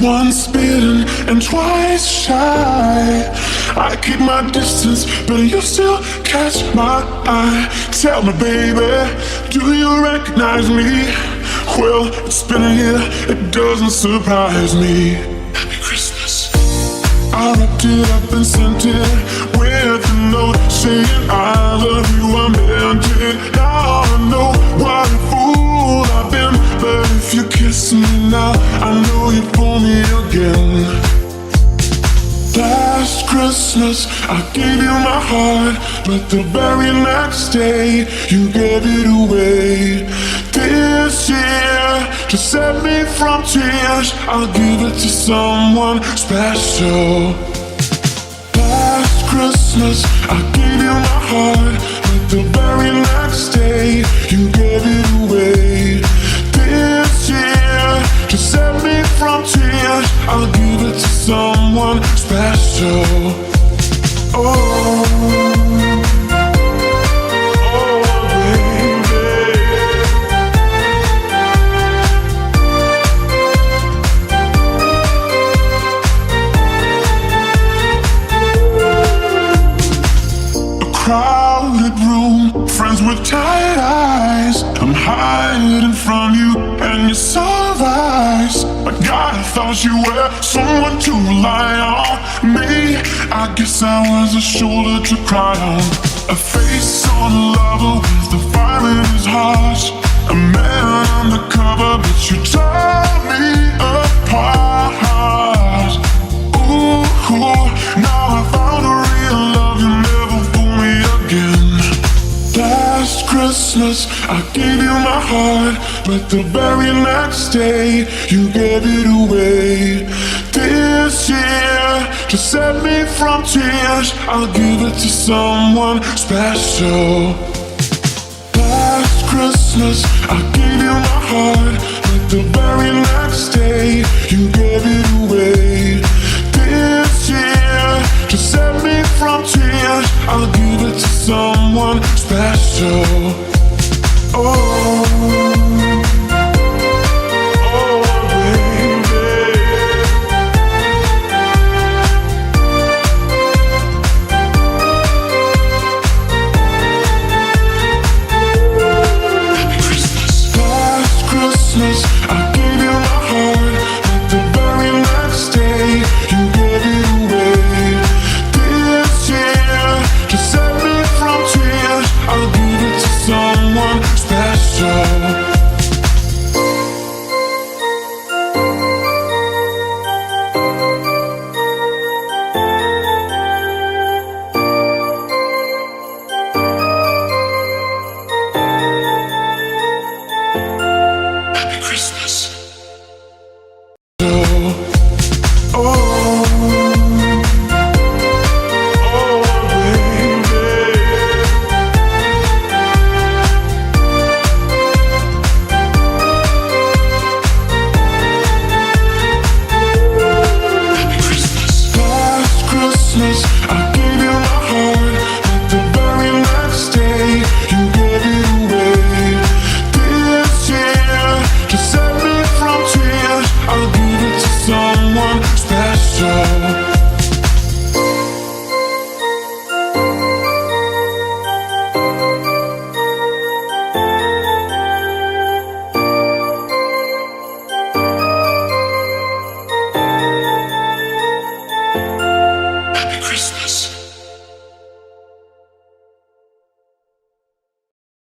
Once bitten and twice shy. I keep my distance, but you still catch my eye. Tell me, baby, do you recognize me? Well, it's been a year, it doesn't surprise me. Happy Christmas. I wrapped it up and sent it with a note saying I love you, I meant it. Now I know what a fool I've been, but if you kiss me now, I know you pull me again. Last Christmas I gave you my heart, but the very next day you gave it away. This year, to save me from tears, I'll give it to someone special. Last Christmas I gave you my heart, but the very next day you gave it away. This year, to save me from tears, I'll give it to someone special. Oh, crowded room, friends with tired eyes. I'm hiding from you and your sunrise. But God, I thought you were someone to rely on. Me, I guess I was a shoulder to cry on. A face on a lover with the fire in his heart. A man undercover, but you tore me apart. Ooh, now I found a real love, you never fool me again. Last Christmas I gave you my heart, but the very next day you gave it away. This year, to save me from tears, I'll give it to someone special. Last Christmas I gave you my heart, but the very next day you gave it away. This year, to save me from tears, I'll give it to someone special. Oh.